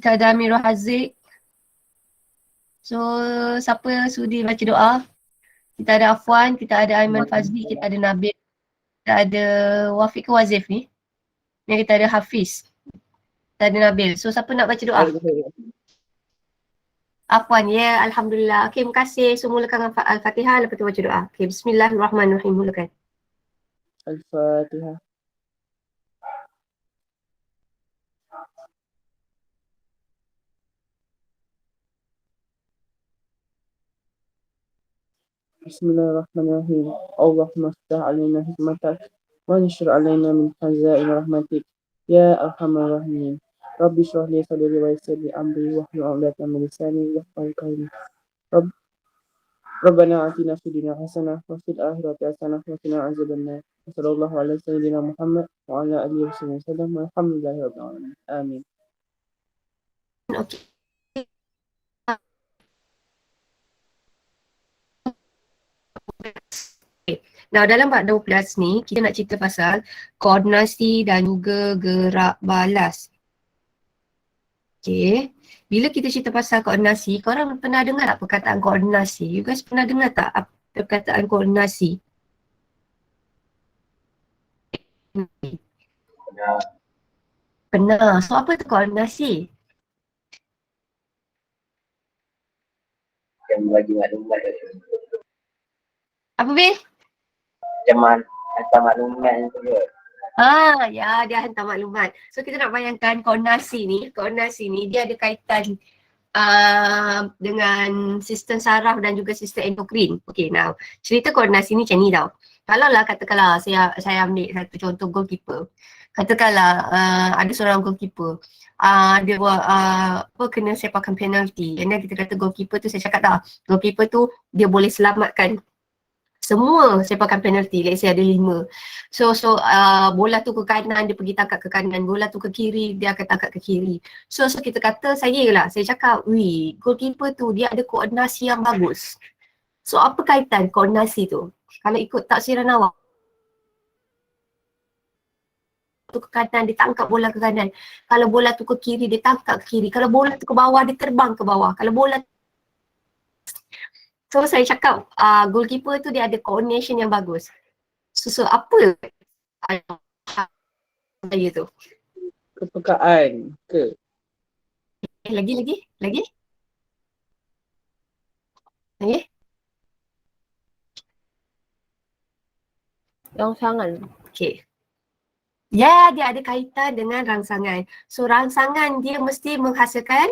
Kita ada Amirul Haziq. So, siapa sudi baca doa? Kita ada Afwan, kita ada Aiman Fazli, kita ada Nabil, kita ada Wafiq ke Wazif ni. Ni kita ada Hafiz, kita ada Nabil. So, siapa nak baca doa? Afwan, ya, Alhamdulillah. Okay, terima kasih. So, mulakan Al-Fatihah, lepas tu baca doa. Okay, Bismillahirrahmanirrahim. Mulakan. Al-Fatihah. Bismillahirrahmanirrahim. Allahumma aftah alaina hikmatak wa nishur alaina min khazain rahmatik ya arhamar rahimin. Rabbi shrah li sadri wa yassir li amri wahlul 'uqdatam min lisani yafqahu qawli. Rabbana atina fid dunya hasanah wa fil akhirati hasanah wa qina azabannar. Sallallahu ala sayyidina Muhammad wa ala alihi wasallam. Walhamdulillahi rabbil alamin. Amin. Okay. Nah, dalam bab 12 ni, kita nak cerita pasal koordinasi dan juga gerak balas. Okay. Bila kita cerita pasal koordinasi, korang pernah dengar tak perkataan koordinasi? You guys pernah dengar tak perkataan koordinasi? Pernah. So, apa tu koordinasi? Yang bagi maklumat. Apa, Bil? Macam hantar maklumat yang tu. Ya, dia hantar maklumat. So, kita nak bayangkan koordinasi ni dia ada kaitan dengan sistem saraf dan juga sistem endokrin. Okay, now cerita koordinasi ni macam ni tau. Kalaulah katakanlah saya ambil satu contoh goalkeeper. Katakanlah ada seorang goalkeeper. Dia buat kena sepakan penalti. And then kita kata goalkeeper tu, saya cakap dah, goalkeeper tu dia boleh selamatkan semua sepakan penalti. Let's say ada 5. So bola tu ke kanan, dia pergi tangkap ke kanan. Bola tu ke kiri, dia akan tangkap ke kiri. So kita kata, saya cakap, goalkeeper tu dia ada koordinasi yang bagus. So apa kaitan koordinasi tu? Kalau ikut taksiran awak, tu ke kanan, dia tangkap bola ke kanan. Kalau bola tu ke kiri, dia tangkap ke kiri. Kalau bola tu ke bawah, dia terbang ke bawah. Kalau bola So saya cakap goalkeeper tu dia ada coordination yang bagus. So apa saya tu? Kepekaan ke? Lagi? Rangsangan. Okay. Ya, dia ada kaitan dengan rangsangan. So rangsangan mesti menghasilkan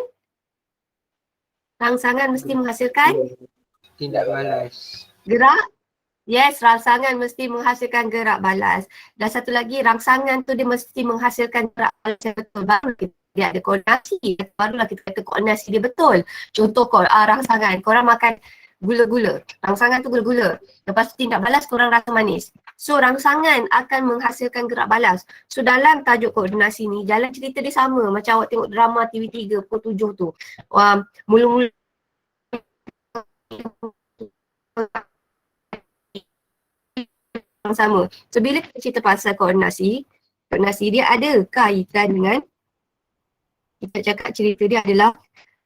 tindak balas. Gerak? Yes, rangsangan mesti menghasilkan gerak balas. Dan satu lagi, rangsangan tu dia mesti menghasilkan gerak balas yang betul. Baru dia ada koordinasi. Barulah kita kata koordinasi dia betul. Contoh rangsangan, korang makan gula-gula. Rangsangan tu gula-gula. Lepas tu tindak balas korang rasa manis. So rangsangan akan menghasilkan gerak balas. So dalam tajuk koordinasi ni, jalan cerita dia sama. Macam awak tengok drama TV3 pukul 7 tu. Mula-mula sama. So bila kita cerita pasal koordinasi dia ada kaitan dengan, kita cakap cerita dia adalah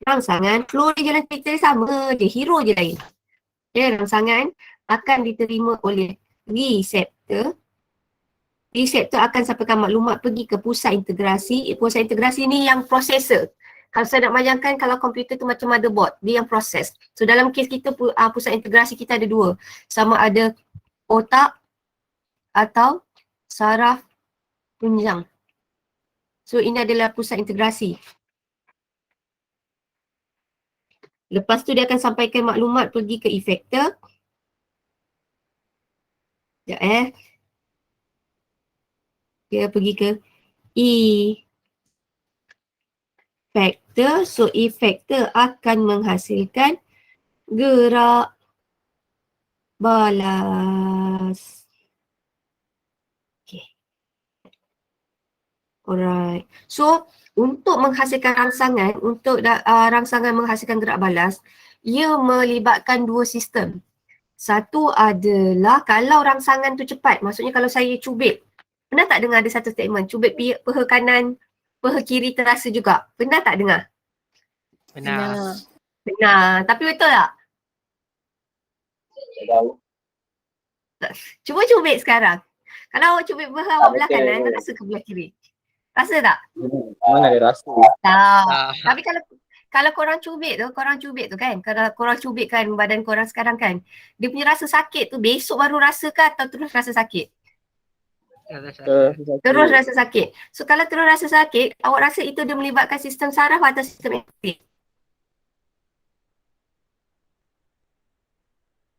rangsangan, flow dia jalan cerita dia sama je, hero je lain. Rangsangan akan diterima oleh reseptor. Reseptor akan sampaikan maklumat pergi ke pusat integrasi. Pusat integrasi ni yang processor. Kalau saya nak bayangkan, kalau komputer tu macam motherboard, dia yang proses. So dalam kes kita, pusat integrasi kita ada 2. Sama ada otak atau saraf tunjang. So ini adalah pusat integrasi. Lepas tu dia akan sampaikan maklumat pergi ke efektor. Sekejap Dia pergi ke efektor. So efektor akan menghasilkan gerak balas. Okay. Alright. So untuk menghasilkan rangsangan, rangsangan menghasilkan gerak balas, ia melibatkan 2 sistem. Satu adalah kalau rangsangan tu cepat, maksudnya kalau saya cubit. Pernah tak dengar ada satu statement, cubit peha kanan, peha kiri terasa juga? Pernah tak dengar? Benar. Benar. Tapi betul tak? Tak tahu. Cuba cubit sekarang. Kalau awak cubit awak belah betul, kanan, betul. rasa ke belah kiri? Rasa tak? Mana ada rasa? Tak. Tak. Tapi kalau korang cubit tu kan, kalau korang cubit kan badan korang sekarang kan, dia punya rasa sakit tu besok baru rasa ke atau terus rasa sakit? Terus rasa sakit. So kalau terus rasa sakit, awak rasa itu dia melibatkan sistem saraf atau sistem endokrin?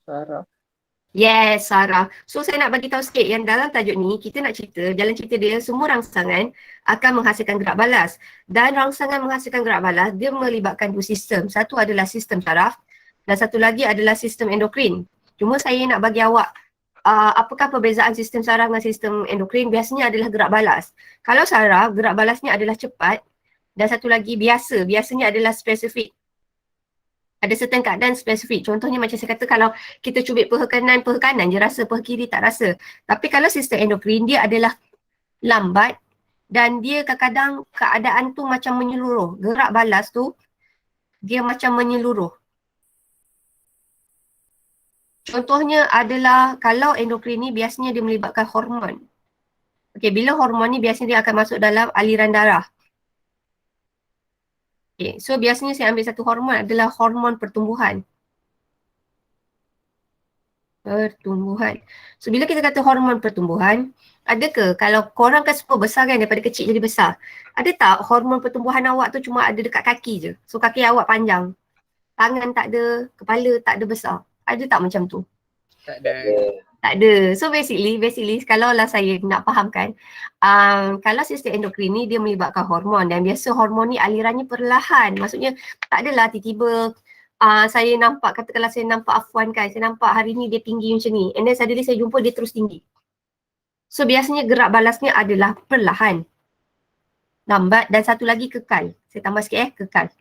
Saraf. Yes, saraf. So saya nak bagi tahu sikit yang dalam tajuk ni kita nak cerita, jalan cerita dia semua rangsangan akan menghasilkan gerak balas. Dan rangsangan menghasilkan gerak balas dia melibatkan dua sistem. Satu adalah sistem saraf dan satu lagi adalah sistem endokrin. Cuma saya nak bagi awak apakah perbezaan sistem saraf dengan sistem endokrin. Biasanya adalah gerak balas. Kalau saraf, gerak balasnya adalah cepat dan satu lagi biasanya adalah spesifik. Ada certain keadaan spesifik. Contohnya macam saya kata kalau kita cubit peha kanan je rasa, peha kiri tak rasa. Tapi kalau sistem endokrin dia adalah lambat dan dia kadang-kadang keadaan tu macam menyeluruh. Gerak balas tu dia macam menyeluruh. Contohnya adalah kalau endokrin ni biasanya dia melibatkan hormon. Okey, bila hormon ni biasanya dia akan masuk dalam aliran darah. Okay, so biasanya saya ambil satu hormon adalah hormon pertumbuhan. So bila kita kata hormon pertumbuhan, ada ke kalau korang kan suka besar kan daripada kecil jadi besar, ada tak hormon pertumbuhan awak tu cuma ada dekat kaki je? So kaki awak panjang, tangan tak ada, kepala tak ada besar. Ada tak macam tu? Tak ada. Tak ada. So basically kalau lah saya nak fahamkan, kalau sistem endokrin ni dia melibatkan hormon dan biasa hormon ni alirannya perlahan. Maksudnya tak adalah tiba-tiba saya nampak, katakanlah saya nampak Afwan kan, saya nampak hari ni dia tinggi macam ni and then suddenly saya jumpa dia terus tinggi. So biasanya gerak balasnya adalah perlahan, lambat dan satu lagi kekal. Saya tambah sikit kekal.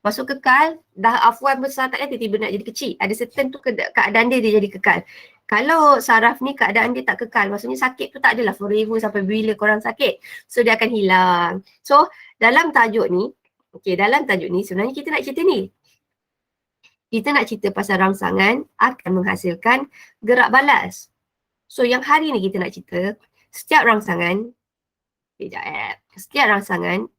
Masuk kekal, dah Afwan besar tak tiba-tiba nak jadi kecil. Ada certain tu keadaan dia jadi kekal. Kalau saraf ni keadaan dia tak kekal, maksudnya sakit tu tak adalah forever sampai bila korang sakit. So dia akan hilang. So dalam tajuk ni, dalam tajuk ni sebenarnya kita nak cerita ni. Kita nak cerita pasal rangsangan akan menghasilkan gerak balas. So yang hari ni kita nak cerita, setiap rangsangan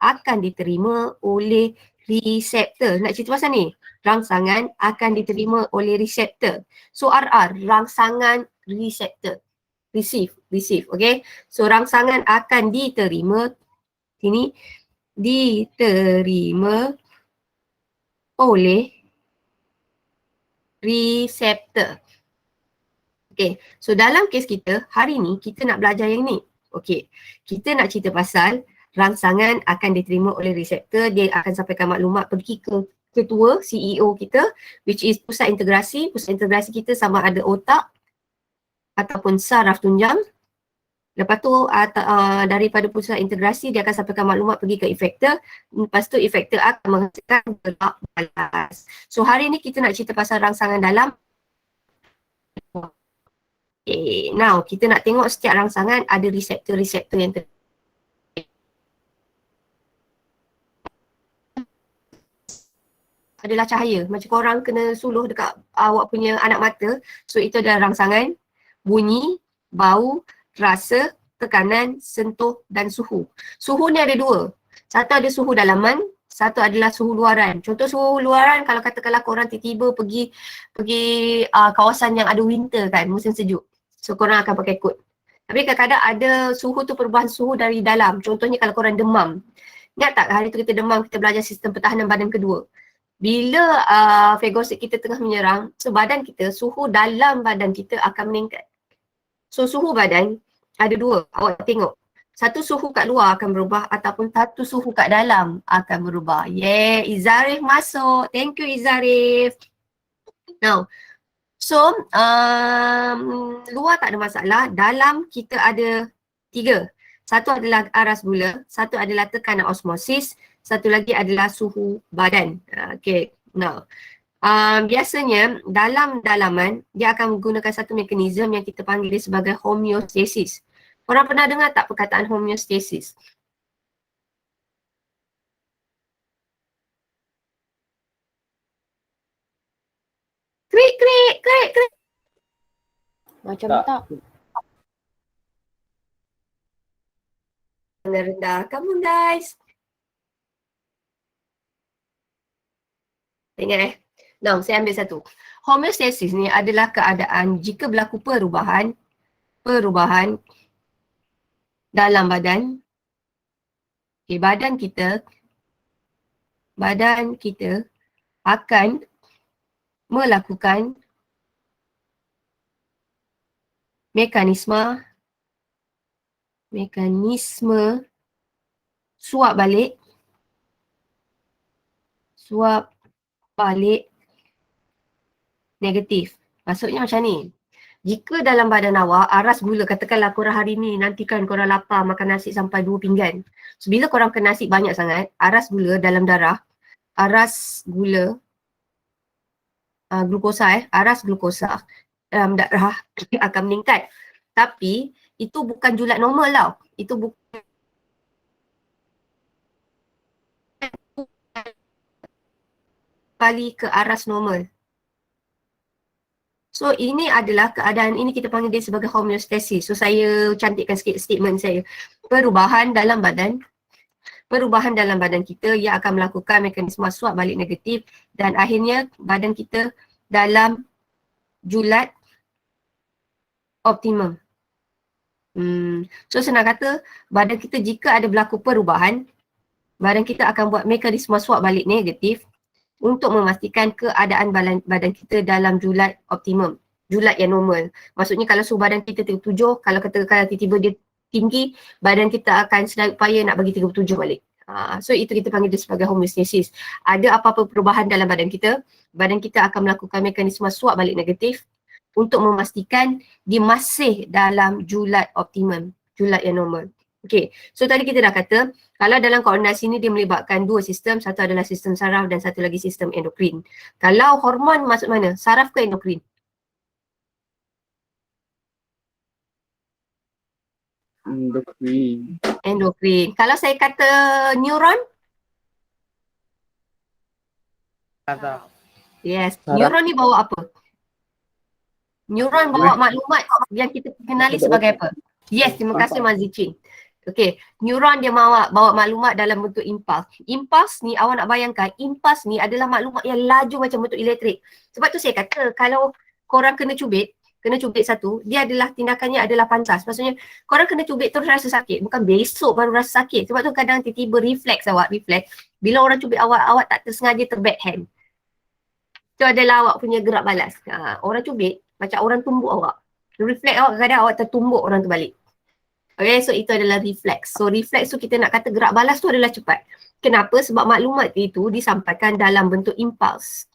akan diterima oleh reseptor. Nak cerita pasal ni, rangsangan akan diterima oleh reseptor. So RR, rangsangan reseptor. Receive, okay. So rangsangan akan diterima, diterima oleh reseptor. Okay, so dalam kes kita, hari ni kita nak belajar yang ni. Okay, kita nak cerita pasal rangsangan akan diterima oleh reseptor. Dia akan sampaikan maklumat pergi ke ketua CEO kita, which is pusat integrasi. Pusat integrasi kita sama ada otak ataupun saraf tunjang. Lepas tu daripada pusat integrasi dia akan sampaikan maklumat pergi ke efektor. Lepas tu efektor akan menghasilkan gerak balas. So hari ni kita nak cerita pasal rangsangan dalam. Okay, now kita nak tengok setiap rangsangan ada reseptor-reseptor yang adalah cahaya. Macam korang kena suluh dekat awak punya anak mata. So itu adalah rangsangan, bunyi, bau, rasa, tekanan, sentuh dan suhu. Suhu ni ada dua. Satu ada suhu dalaman, satu adalah suhu luaran. Contoh suhu luaran kalau katakanlah korang tiba-tiba pergi kawasan yang ada winter kan, musim sejuk. So korang akan pakai coat. Tapi kadang-kadang ada suhu tu perubahan suhu dari dalam. Contohnya kalau korang demam. Ingat tak hari tu kita demam, kita belajar sistem pertahanan badan kedua. Bila fagosit kita tengah menyerang, so badan kita, suhu dalam badan kita akan meningkat. So suhu badan ada dua, awak tengok. Satu suhu kat luar akan berubah ataupun satu suhu kat dalam akan berubah. Yeah, Izarif masuk. Thank you Izarif. Now, so luar tak ada masalah, dalam kita ada tiga. Satu adalah aras gula, satu adalah tekanan osmosis, satu lagi adalah suhu badan. Okay, now biasanya dalam dalaman dia akan menggunakan satu mekanisme yang kita panggil dia sebagai homeostasis. Korang pernah dengar tak perkataan homeostasis? Macam Tak. tak. Rendah. Come on guys. Ingat Now, saya ambil satu. Homeostasis ni adalah keadaan jika berlaku perubahan dalam badan. Okay, badan kita akan melakukan mekanisme suap balik negatif. Maksudnya macam ni. Jika dalam badan awak aras gula, katakanlah korang hari ni nantikan korang lapar makan nasi sampai 2 pinggan. So bila korang makan nasi banyak sangat, aras gula dalam darah, aras glukosa dalam darah akan meningkat. Tapi itu bukan julat normal tau. Itu bukan kembali ke aras normal. So ini adalah keadaan ini kita panggil dia sebagai homeostasis. So saya cantikkan sikit statement saya. Perubahan dalam badan kita yang akan melakukan mekanisme suap balik negatif dan akhirnya badan kita dalam julat optimum. So senang kata, badan kita jika ada berlaku perubahan, badan kita akan buat mekanisme suap balik negatif untuk memastikan keadaan badan kita dalam julat optimum, julat yang normal. Maksudnya kalau suhu badan kita 37, kalau tiba-tiba dia tinggi, badan kita akan sedaya upaya nak bagi 37 balik. So itu kita panggil dia sebagai homeostasis. Ada apa-apa perubahan dalam badan kita akan melakukan mekanisme suap balik negatif untuk memastikan dia masih dalam julat optimum, julat yang normal. Okay, so tadi kita dah kata kalau dalam koordinasi ni dia melibatkan dua sistem, satu adalah sistem saraf dan satu lagi sistem endokrin. Kalau hormon masuk mana? Saraf ke endokrin? Endokrin. Kalau saya kata neuron? Saraf. Yes, Saraf. neuron ni bawa apa? Neuron bawa maklumat yang kita kenali sebagai apa? Yes, terima kasih Mas Zichin. Okey, neuron dia bawa maklumat dalam bentuk impuls. Impuls ni awak nak bayangkan, impuls ni adalah maklumat yang laju macam bentuk elektrik. Sebab tu saya kata kalau korang kena cubit satu, dia adalah tindakannya adalah pantas. Maksudnya korang kena cubit terus rasa sakit, bukan besok baru rasa sakit. Sebab tu kadang tiba-tiba refleks bila orang cubit awak tak tersengaja terbackhand. Itu adalah awak punya gerak balas. Orang cubit macam orang tumbuk awak. Refleks awak kadang awak tertumbuk orang tu balik. Okay, so itu adalah refleks. So refleks tu kita nak kata gerak balas tu adalah cepat. Kenapa? Sebab maklumat itu disampaikan dalam bentuk impuls.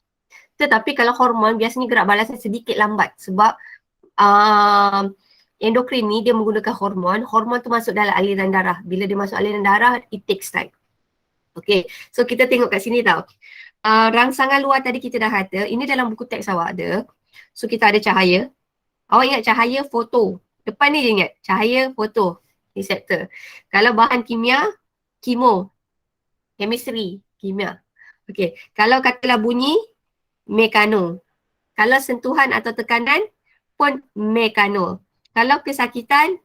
Tetapi kalau hormon biasanya gerak balasnya sedikit lambat sebab endokrin ni dia menggunakan hormon tu masuk dalam aliran darah. Bila dia masuk aliran darah, it takes time. Okay, so kita tengok kat sini tau. Rangsangan luar tadi kita dah kata, ini dalam buku teks awak ada. So kita ada cahaya. Awak ingat cahaya foto. Depan ni je ingat, cahaya foto, reseptor. Kalau bahan kimia, chemistry, kimia. Okay, kalau katalah bunyi, mekano. Kalau sentuhan atau tekanan pun mekano. Kalau kesakitan,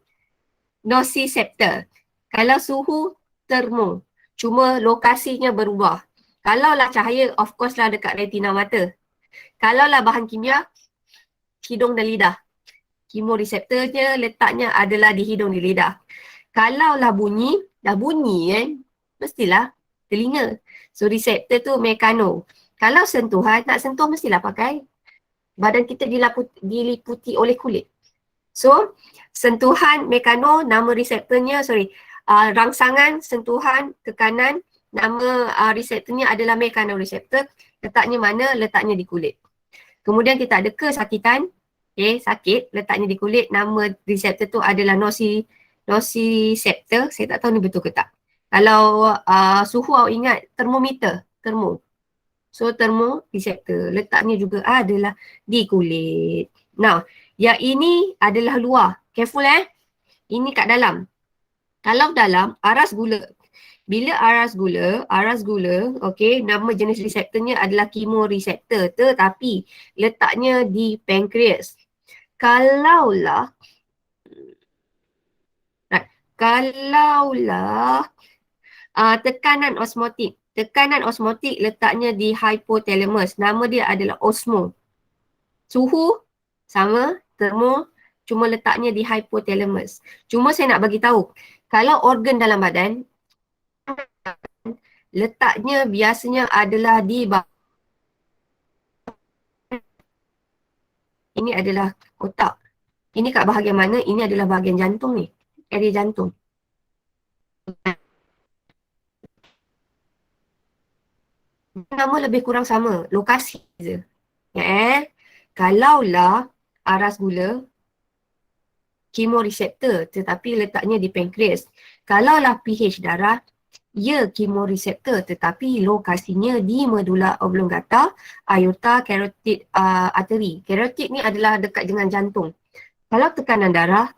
nociceptor. Kalau suhu, termo. Cuma lokasinya berubah. Kalau lah cahaya, of course lah dekat retina mata. Kalau lah bahan kimia, hidung dan lidah. Kemoreseptornya letaknya adalah di hidung di lidah. Kalau lah bunyi, dah bunyi kan, mestilah telinga. So reseptor tu mekano. Kalau sentuhan, nak sentuh mestilah pakai. Badan kita diliputi oleh kulit. So sentuhan mekano, nama reseptornya, rangsangan, sentuhan, tekanan, nama reseptornya adalah mekanoreseptor. Letaknya mana? Letaknya di kulit. Kemudian kita ada kesakitan. Okay, sakit, letaknya di kulit. Nama reseptor tu adalah nociceptor. Saya tak tahu ni betul ke tak. Kalau suhu awak ingat, termometer, termo. So termoreseptor, letaknya juga adalah di kulit. Now, yang ini adalah luar. Careful ini kat dalam. Kalau dalam, aras gula. Bila aras gula, okay, nama jenis reseptornya adalah kemoreseptor. Tetapi letaknya di pankreas. kalaulah kalaulah tekanan osmotik letaknya di hypothalamus, nama dia adalah osmo. Suhu sama, termo, cuma letaknya di hypothalamus. Cuma saya nak bagi tahu, kalau organ dalam badan letaknya biasanya adalah di ini adalah otak. Ini kat bahagian mana? Ini adalah bahagian jantung ni. Area jantung. Nama lebih kurang sama, lokasi je. Ya kalaulah aras gula kemoreseptor tetapi letaknya di pankreas. Kalaulah pH darah, ia kemoreseptor tetapi lokasinya di medula oblongata, aorta, carotid artery. Carotid ni adalah dekat dengan jantung. Kalau tekanan darah,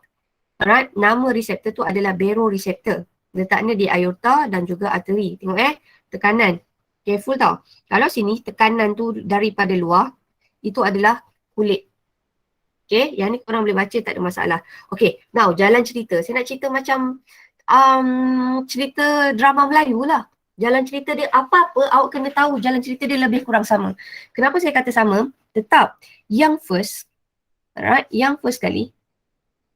right, nama reseptor tu adalah baroreceptor. Letaknya di aorta dan juga arteri. Tengok tekanan. Careful tau. Kalau sini tekanan tu daripada luar, itu adalah kulit. Okay, yang ni korang boleh baca, tak ada masalah. Okay, now jalan cerita. Saya nak cerita macam cerita drama Melayu lah. Jalan cerita dia apa-apa, awak kena tahu jalan cerita dia lebih kurang sama. Kenapa saya kata sama? Tetap yang first, alright, yang first kali,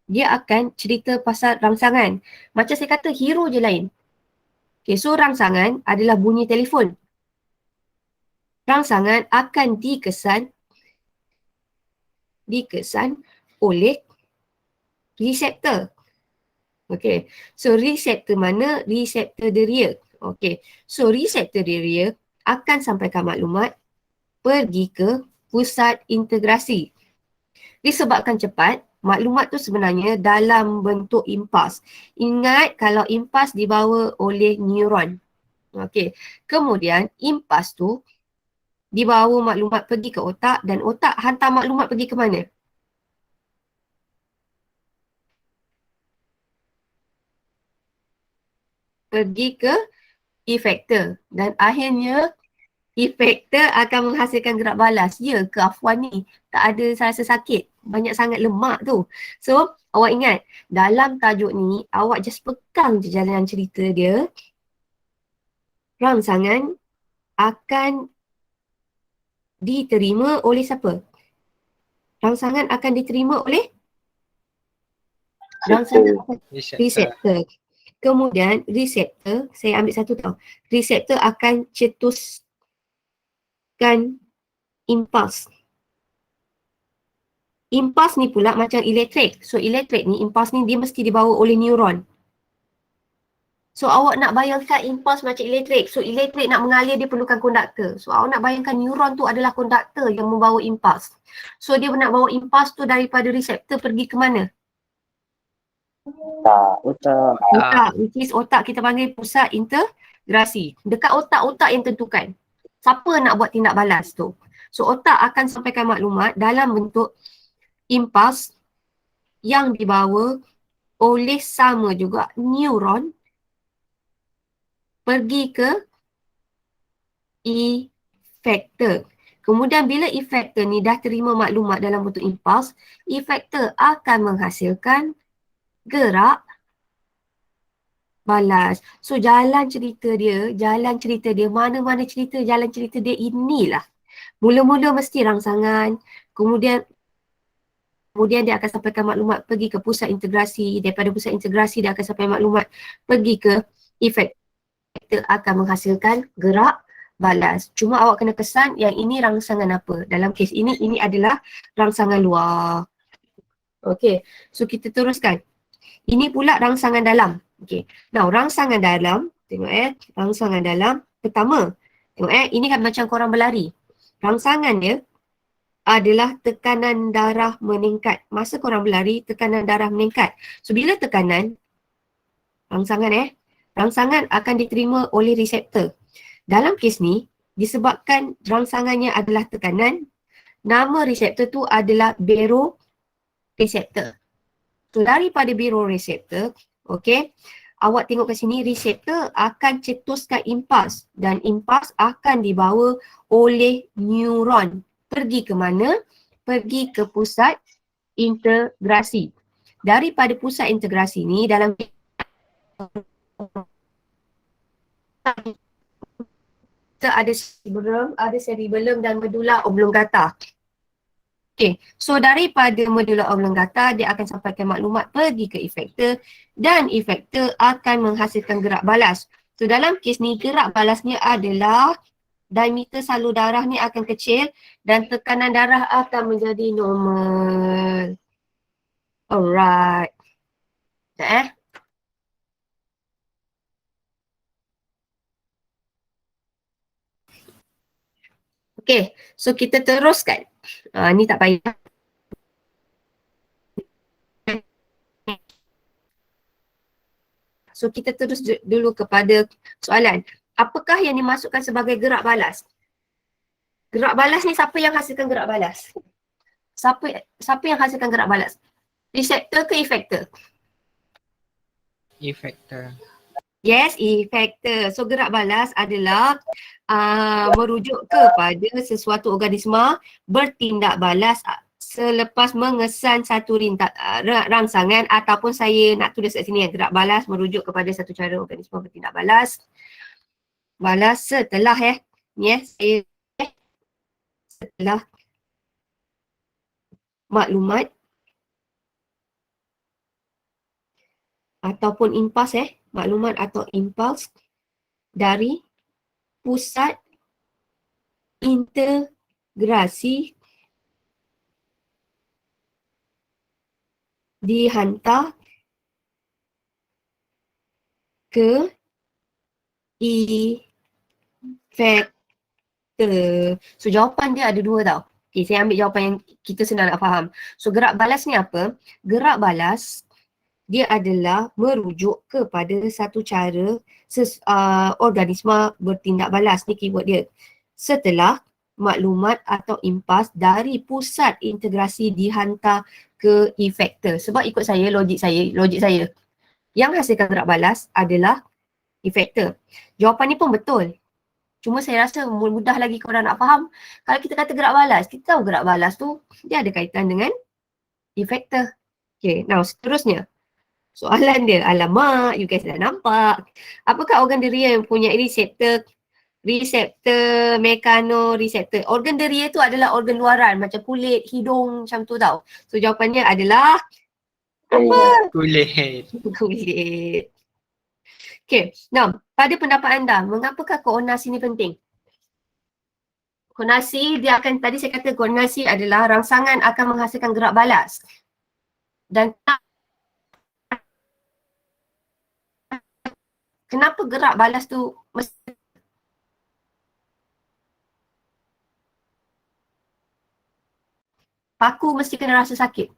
dia akan cerita pasal rangsangan. Macam saya kata, hero je lain. Okay, so rangsangan adalah bunyi telefon. Rangsangan akan dikesan oleh reseptor. Okay, so reseptor mana? Reseptor deria. Okay, so reseptor deria akan sampaikan maklumat pergi ke pusat integrasi. Disebabkan cepat, maklumat tu sebenarnya dalam bentuk impas. Ingat kalau impas dibawa oleh neuron. Okay, kemudian impas tu dibawa maklumat pergi ke otak dan otak hantar maklumat pergi ke mana? Pergi ke efektor dan akhirnya efektor akan menghasilkan gerak balas. Ya ke Afwan ni? Tak ada rasa sakit. Banyak sangat lemak tu. So, awak ingat, dalam tajuk ni, awak just pegang je jalan cerita dia. Rangsangan akan diterima oleh siapa? Rangsangan akan diterima oleh? Rangsangan akan reseptor. Kemudian reseptor, saya ambil satu tau. Reseptor akan cetuskan impuls. Impuls ni pula macam elektrik. So elektrik ni, impuls ni dia mesti dibawa oleh neuron. So awak nak bayangkan impuls macam elektrik. So elektrik nak mengalir dia perlukan konduktor. So awak nak bayangkan neuron tu adalah konduktor yang membawa impuls. So dia nak bawa impuls tu daripada reseptor pergi ke mana? Otak. Otak, which is otak kita panggil pusat integrasi. Dekat otak-otak yang tentukan. Siapa nak buat tindak balas tu? So otak akan sampaikan maklumat dalam bentuk impuls yang dibawa oleh sama juga neuron pergi ke efektor. Kemudian bila efektor ni dah terima maklumat dalam bentuk impuls, efektor akan menghasilkan gerak balas. So jalan cerita dia, mana-mana cerita, jalan cerita dia inilah. Mula-mula mesti rangsangan, kemudian dia akan sampaikan maklumat pergi ke pusat integrasi, daripada pusat integrasi dia akan sampai maklumat pergi ke efektor akan menghasilkan gerak balas. Cuma awak kena kesan yang ini rangsangan apa. Dalam kes ini adalah rangsangan luar. Okey, so kita teruskan. Ini pula rangsangan dalam. Okey, now rangsangan dalam, tengok rangsangan dalam. Pertama, tengok ini kan macam korang berlari. Rangsangan dia adalah tekanan darah meningkat. Masa korang berlari, tekanan darah meningkat. So bila tekanan, rangsangan akan diterima oleh reseptor. Dalam kes ni, disebabkan rangsangannya adalah tekanan, nama reseptor tu adalah baroreceptor. So daripada baroreceptor, okey, awak tengok kat sini, reseptor akan cetuskan impuls dan impuls akan dibawa oleh neuron. Pergi ke mana? Pergi ke pusat integrasi. Daripada pusat integrasi ni dalam kita ada cerebellum dan medulla oblongata. Okay, so daripada medulla oblongata dia akan sampaikan maklumat pergi ke efektor dan efektor akan menghasilkan gerak balas. So dalam kes ni gerak balasnya adalah diameter salur darah ni akan kecil dan tekanan darah akan menjadi normal. Alright. Sekejap Okay, so kita teruskan. Ni tak payah. So kita terus dulu kepada soalan. Apakah yang dimasukkan sebagai gerak balas? Gerak balas ni siapa yang hasilkan gerak balas? Siapa yang hasilkan gerak balas? Receptor ke efektor? Efektor. Yes, efektor. So gerak balas adalah merujuk kepada sesuatu organisma bertindak balas selepas mengesan satu rangsangan ataupun saya nak tulis kat sini gerak balas merujuk kepada satu cara organisma bertindak balas. Balas setelah setelah maklumat ataupun impuls maklumat atau impuls dari pusat integrasi dihantar ke efektor. So jawapan dia ada dua tau. Okay, saya ambil jawapan yang kita senang nak faham. So gerak balas ni apa? Gerak balas dia adalah merujuk kepada satu cara organisma bertindak balas. Ni keyword dia. Setelah maklumat atau impuls dari pusat integrasi dihantar ke efektor. Sebab ikut saya, logik saya. Yang hasilkan gerak balas adalah efektor. Jawapan ni pun betul. Cuma saya rasa mudah lagi korang nak faham. Kalau kita kata gerak balas, kita tahu gerak balas tu dia ada kaitan dengan efektor. Okay, now seterusnya. Soalan dia, alamak, you guys dah nampak. Apakah organ deria yang punya reseptor, mekanoreseptor? Organ deria tu adalah organ luaran macam kulit, hidung macam tu tau. So jawapannya adalah apa? Kulit. Kulit. Okay, now pada pendapat anda, mengapakah koordinasi ni penting? Koordinasi dia akan, tadi saya kata koordinasi adalah rangsangan akan menghasilkan gerak balas. Dan kenapa gerak balas tu paku mesti kena rasa sakit?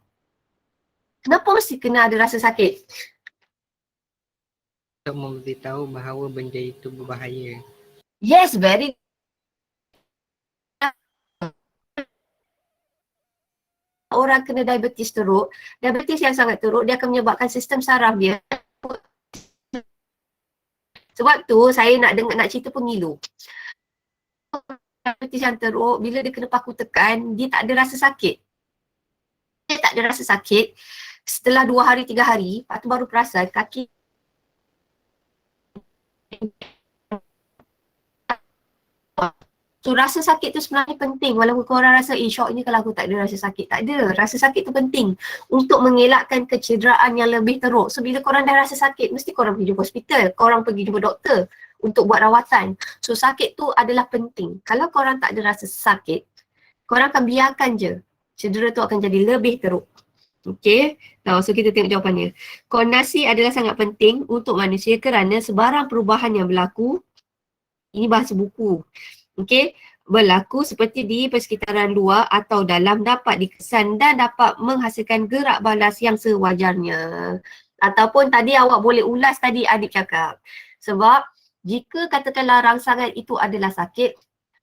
Kenapa mesti kena ada rasa sakit? Untuk memberitahu bahawa benda itu berbahaya. Yes, very orang kena diabetes teruk, diabetes yang sangat teruk dia akan menyebabkan sistem saraf dia. Sebab tu saya nak cerita pengilu. Diabetes yang teruk bila dia kena paku tekan, dia tak ada rasa sakit. Dia tak ada rasa sakit. Setelah 2 hari 3 hari, lepas tu baru perasan kaki So rasa sakit tu sebenarnya penting walaupun korang rasa syoknya kalau aku tak ada rasa sakit. Tak ada. Rasa sakit tu penting untuk mengelakkan kecederaan yang lebih teruk. So bila korang dah rasa sakit, mesti korang pergi jumpa hospital. Korang pergi jumpa doktor untuk buat rawatan. So sakit tu adalah penting. Kalau korang tak ada rasa sakit, korang akan biarkan je. Cedera tu akan jadi lebih teruk. Okay. Now, so kita tengok jawapannya. Koordinasi adalah sangat penting untuk manusia kerana sebarang perubahan yang berlaku, ini bahasa buku. Okay, berlaku seperti di persekitaran luar atau dalam dapat dikesan dan dapat menghasilkan gerak balas yang sewajarnya. Ataupun tadi awak boleh ulas tadi adik cakap. Sebab jika katakanlah rangsangan itu adalah sakit,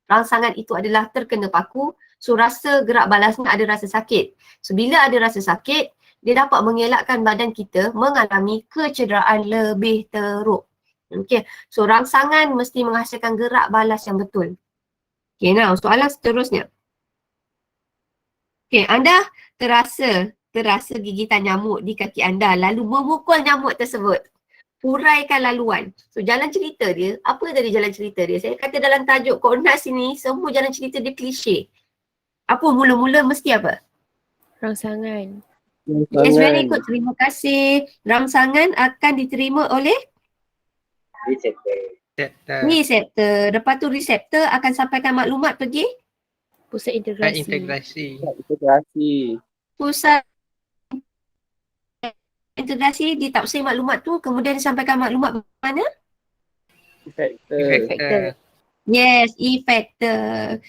rangsangan itu adalah terkena paku, so rasa gerak balasnya ada rasa sakit. So bila ada rasa sakit, dia dapat mengelakkan badan kita mengalami kecederaan lebih teruk. Okay, so rangsangan mesti menghasilkan gerak balas yang betul. Okay, now soalan seterusnya. Okay, anda terasa terasa gigitan nyamuk di kaki anda lalu memukul nyamuk tersebut. Uraikan laluan. So jalan cerita dia, apa tadi jalan cerita dia? Saya kata dalam tajuk Konas ini, semua jalan cerita dia klise. Apa mula-mula mesti apa? Rangsangan. Yes, very good. Terima kasih. Rangsangan akan diterima oleh Receptor. Receptor. reseptor. Lepas tu reseptor akan sampaikan maklumat pergi Pusat integrasi. Integrasi. Integrasi. pusat integrasi, ditafsir maklumat tu, kemudian disampaikan maklumat mana? Effector. Effector. Yes, effector.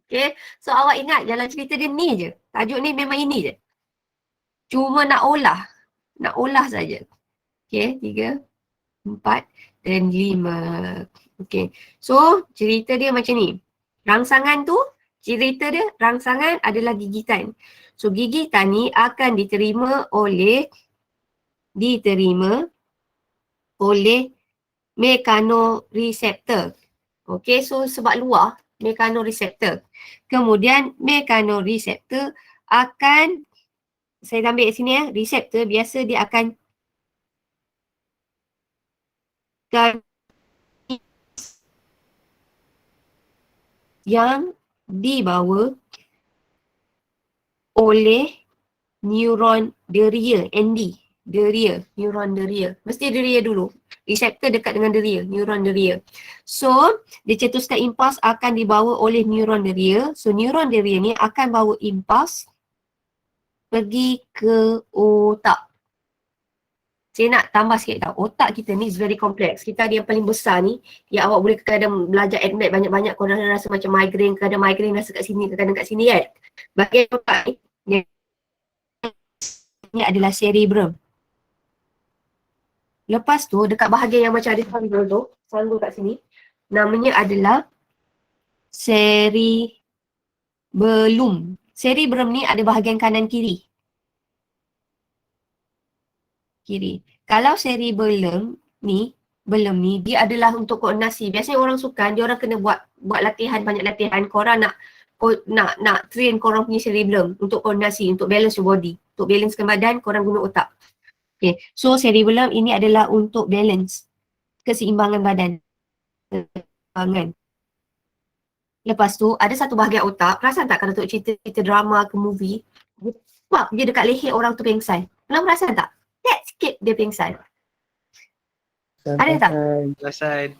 Okay, so awak ingat jalan cerita dia ni je. Tajuk ni memang ini je. Cuma nak olah saja. Okay, 3, 4 dan 5. Okay, so cerita dia macam ni. Rangsangan tu, cerita dia rangsangan adalah gigitan. So gigitan ni akan diterima oleh mekanoreseptor. Okay, so sebab luar mekanoreseptor. Kemudian mekanoreseptor akan, saya ambil kat sini reseptor biasa dia akan yang dibawa oleh neuron deria, ND, neuron deria. Mesti deria dulu. Reseptor dekat dengan deria, neuron deria. So, dicetuskan impuls akan dibawa oleh neuron deria. So, neuron deria ni akan bawa impuls pergi ke otak. Saya nak tambah sikit tau. Otak kita ni is very complex. Kita ada yang paling besar ni, yang awak boleh kadang belajar admit banyak-banyak, korang rasa macam migraine, kadang migraine rasa kat sini, kadang kat sini kan. Bahagian otak ni adalah cerebrum. Lepas tu dekat bahagian yang macam ada sanggul kat sini, namanya adalah cerebellum. Cerebrum ni ada bahagian kanan kiri. Kalau cerebellum ni, dia adalah untuk koordinasi. Biasanya orang sukan, dia orang kena buat latihan, banyak latihan. Korang nak train korang punya cerebellum untuk koordinasi, untuk balance your body. Untuk balancekan badan, korang guna otak. Okay, so cerebellum ini adalah untuk balance, keseimbangan badan. Lepas tu ada satu bahagian otak, perasan tak kalau tengok cerita drama ke movie, dia dekat leher orang tu pengsan. Pernah perasan tak? Sikit dia pingsan. Ada tak? Perasan.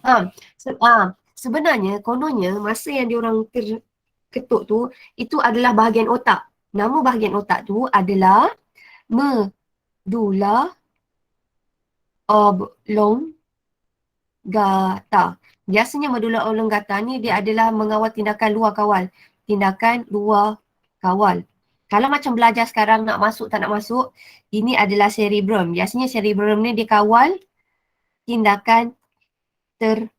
Sebenarnya kononnya masa yang diorang terketuk tu, itu adalah bahagian otak. Nama bahagian otak tu adalah medulla oblongata. Biasanya medulla oblongata ni dia adalah mengawal tindakan luar kawal. Kalau macam belajar sekarang nak masuk tak nak masuk, ini adalah cerebrum. Biasanya cerebrum ni dia kawal tindakan terkawal.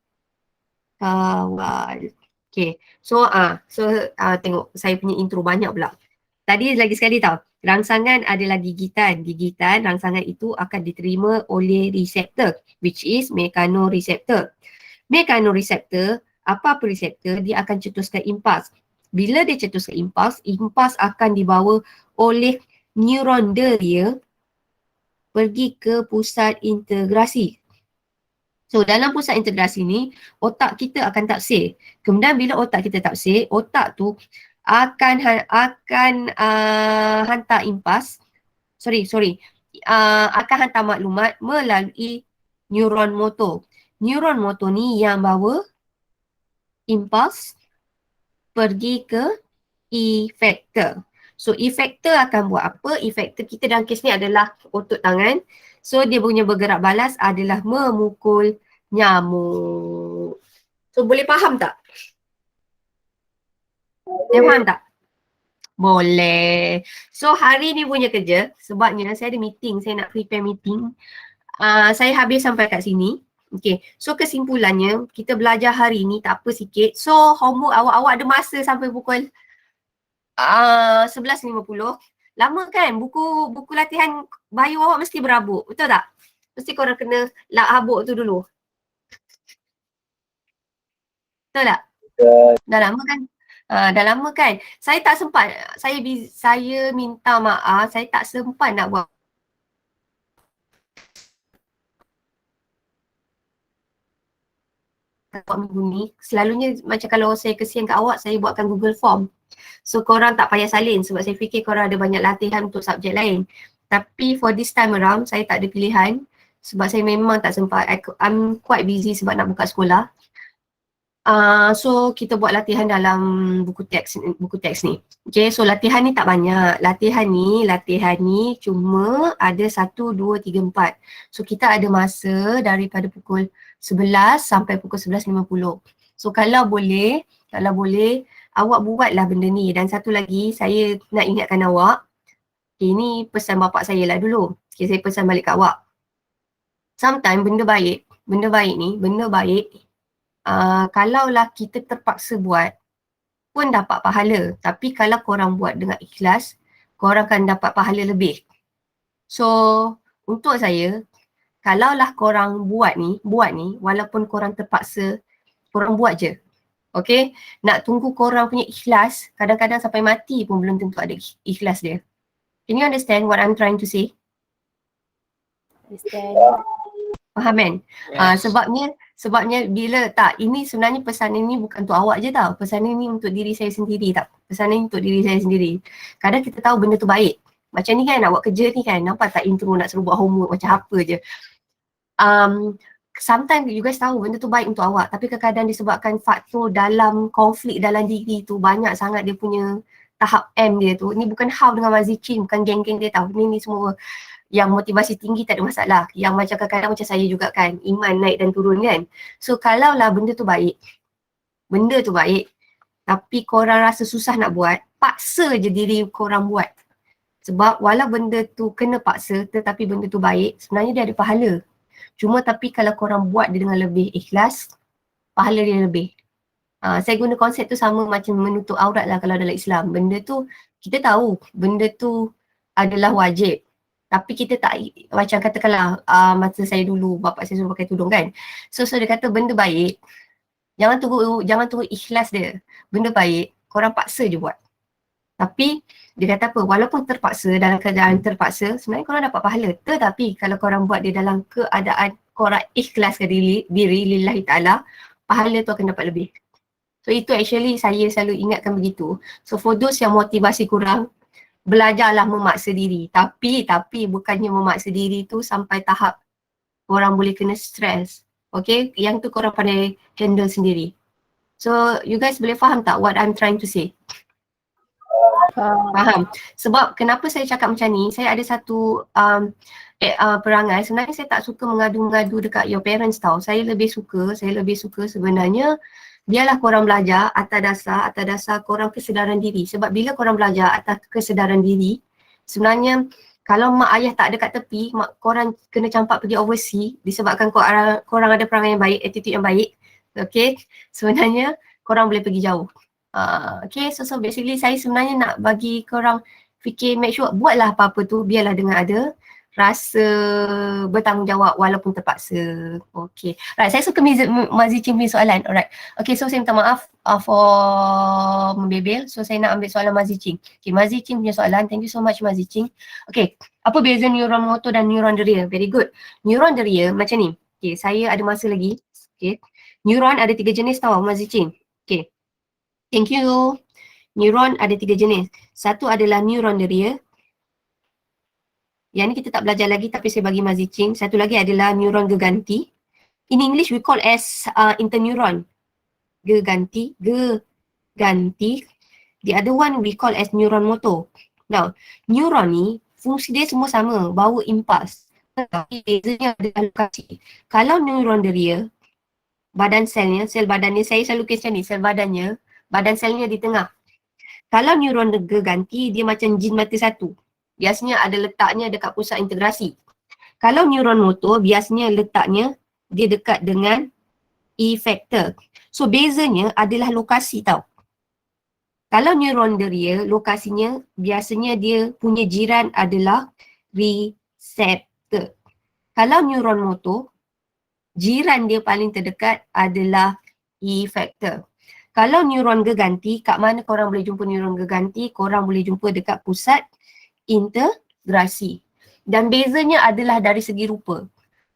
Okay. So tengok saya punya intro banyak pula. Tadi lagi sekali tau. Rangsangan adalah gigitan. Rangsangan itu akan diterima oleh reseptor, which is mekanoreseptor. Mekanoreseptor, apa reseptor? Dia akan cetuskan impuls. Bila dia cetuskan impuls akan dibawa oleh neuron deria pergi ke pusat integrasi. So dalam pusat integrasi ni, otak kita akan tafsir. Kemudian bila otak kita tafsir, otak tu akan hantar impuls, akan hantar maklumat melalui neuron motor. Neuron motor ni yang bawa impuls pergi ke effector. So effector akan buat apa? Effector kita dalam kes ni adalah otot tangan. So dia punya bergerak balas adalah memukul nyamuk. So boleh faham tak? Boleh faham tak? Boleh. So hari ni punya kerja, sebabnya saya ada meeting, saya nak prepare meeting. Saya habis sampai kat sini. Okay, so kesimpulannya kita belajar hari ni tak apa sikit. So homework awak ada masa sampai pukul 11.50. Lama kan? Buku latihan bio awak mesti berabuk, betul tak? Mesti korang kena habuk tu dulu. Betul tak? Dah lama kan? Dah lama kan? Saya tak sempat, saya minta maaf, saya tak sempat nak buat minggu ni. Selalunya macam kalau saya kesian kat awak, saya buatkan Google Form. So korang tak payah salin sebab saya fikir korang ada banyak latihan untuk subjek lain. Tapi for this time around, saya tak ada pilihan sebab saya memang tak sempat. I'm quite busy sebab nak buka sekolah. So kita buat latihan dalam buku teks ni. Okay, so latihan ni tak banyak. Latihan ni cuma ada 1, 2, 3, 4. So kita ada masa daripada pukul 11 sampai pukul 11.50. So kalau boleh awak buatlah benda ni. Dan satu lagi saya nak ingatkan awak. Okay, ini pesan bapak saya lah dulu. Okay, saya pesan balik kat awak. Sometimes benda baik kalaulah kita terpaksa buat pun dapat pahala. Tapi kalau korang buat dengan ikhlas, korang akan dapat pahala lebih. So, untuk saya, kalaulah korang buat ni, walaupun korang terpaksa, korang buat je. Okay? Nak tunggu korang punya ikhlas, kadang-kadang sampai mati pun belum tentu ada ikhlas dia. Can you understand what I'm trying to say? Understand. Faham kan? Sebabnya bila tak, ini sebenarnya pesanan ni bukan untuk awak je tau. Pesanan ni untuk diri saya sendiri tak. Pesanan ni untuk diri saya sendiri. Kadang kita tahu benda tu baik. Macam ni kan, awak kerja ni kan, nampak tak intro nak suruh buat homework macam apa je. Sometimes you guys tahu benda tu baik untuk awak, tapi kadang-kadang disebabkan faktor dalam konflik dalam diri tu banyak sangat dia punya tahap M dia tu. Ni bukan how dengan Mazicin, bukan geng-geng dia tahu. Ni semua yang motivasi tinggi tak ada masalah. Yang macam kadang-kadang macam saya juga kan, iman naik dan turun kan. So kalaulah benda tu baik, tapi korang rasa susah nak buat, paksa je diri korang buat. Sebab walau benda tu kena paksa tetapi benda tu baik, sebenarnya dia ada pahala. Cuma tapi kalau korang buat dia dengan lebih ikhlas, pahala dia lebih. Saya guna konsep tu sama macam menutup aurat lah kalau dalam Islam. Benda tu, kita tahu benda tu adalah wajib. Tapi kita tak, macam katakanlah masa saya dulu, bapak saya suruh pakai tudung kan. So dia kata benda baik, jangan tunggu ikhlas dia. Benda baik, korang paksa je buat. Tapi dia kata apa, walaupun terpaksa, dalam keadaan terpaksa, sebenarnya korang dapat pahala. Tetapi kalau korang buat dia dalam keadaan korang ikhlaskan diri lillahi ta'ala, pahala tu akan dapat lebih. So itu actually saya selalu ingatkan begitu. So for those yang motivasi kurang, belajarlah memaksa diri. Tapi bukannya memaksa diri tu sampai tahap korang boleh kena stres. Okay, yang tu korang pandai handle sendiri. So you guys boleh faham tak what I'm trying to say? Faham. Sebab kenapa saya cakap macam ni, saya ada satu perangai, sebenarnya saya tak suka mengadu-ngadu dekat your parents tau. Saya lebih suka sebenarnya biarlah korang belajar atas dasar korang kesedaran diri. Sebab bila korang belajar atas kesedaran diri, sebenarnya kalau mak ayah tak ada kat tepi, korang kena campak pergi overseas disebabkan korang ada perangai yang baik, attitude yang baik. Okay, sebenarnya korang boleh pergi jauh. Okay, so basically saya sebenarnya nak bagi korang fikir, make sure buatlah apa-apa tu biarlah dengan ada rasa bertanggungjawab walaupun terpaksa. Okay, right, saya suka Mazicin punya soalan. Alright, okay, so saya minta maaf for membebel. So saya nak ambil soalan Mazicin. Okay, Mazicin punya soalan, thank you so much Mazicin. Okay, apa beza neuron motor dan neuron deria? Very good. Neuron deria macam ni. Okay, saya ada masa lagi. Okay, neuron ada 3 jenis tau Mazicin. Okay, thank you. Neuron ada 3 jenis. Satu adalah neuron deria. Yang ni kita tak belajar lagi tapi saya bagi Mazicin. Satu lagi adalah neuron geganti. In English we call as interneuron. Geganti. The other one we call as neuron motor. Now, neuron ni fungsi dia semua sama, bawa impuls. Tapi bezanya adalah lokasi. Kalau neuron deria, badan selnya, sel badannya, saya selalu kisah ni, sel badannya, badan selnya di tengah. Kalau neuron geganti, dia macam jin mata satu. Biasanya ada letaknya dekat pusat integrasi. Kalau neuron motor, biasanya letaknya dia dekat dengan effector. So bezanya adalah lokasi tau. Kalau neuron deria, lokasinya biasanya dia punya jiran adalah receptor. Kalau neuron motor, jiran dia paling terdekat adalah effector. Kalau neuron geganti, kat mana korang boleh jumpa neuron geganti? Korang boleh jumpa dekat pusat integrasi. Dan bezanya adalah dari segi rupa.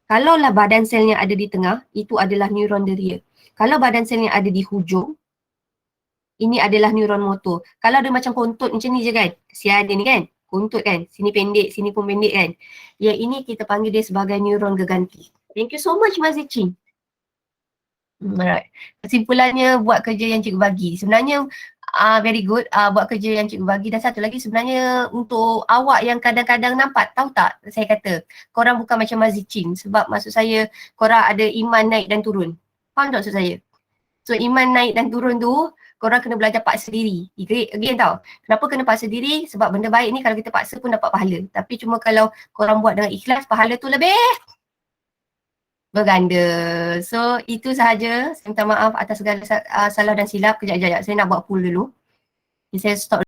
Kalaulah badan selnya ada di tengah, itu adalah neuron deria. Kalau badan selnya ada di hujung, ini adalah neuron motor. Kalau dia macam kontut macam ni je kan, kesian dia ni kan, kontut kan, sini pendek, sini pun pendek kan. Yang ini kita panggil dia sebagai neuron geganti. Thank you so much Mas Zichin. Alright. Kesimpulannya buat kerja yang cikgu bagi. Sebenarnya very good buat kerja yang cikgu bagi. Dan satu lagi sebenarnya untuk awak yang kadang-kadang nampak, tahu tak saya kata, korang bukan macam Mas Zichin. Sebab maksud saya korang ada iman naik dan turun. Faham tak maksud saya? So iman naik dan turun tu korang kena belajar paksa diri. Again tau. Kenapa kena paksa diri? Sebab benda baik ni kalau kita paksa pun dapat pahala. Tapi cuma kalau korang buat dengan ikhlas, pahala tu lebih berganda. So itu sahaja. Saya minta maaf atas segala salah dan silap. Kejap. Saya nak buat poll dulu. Saya stop.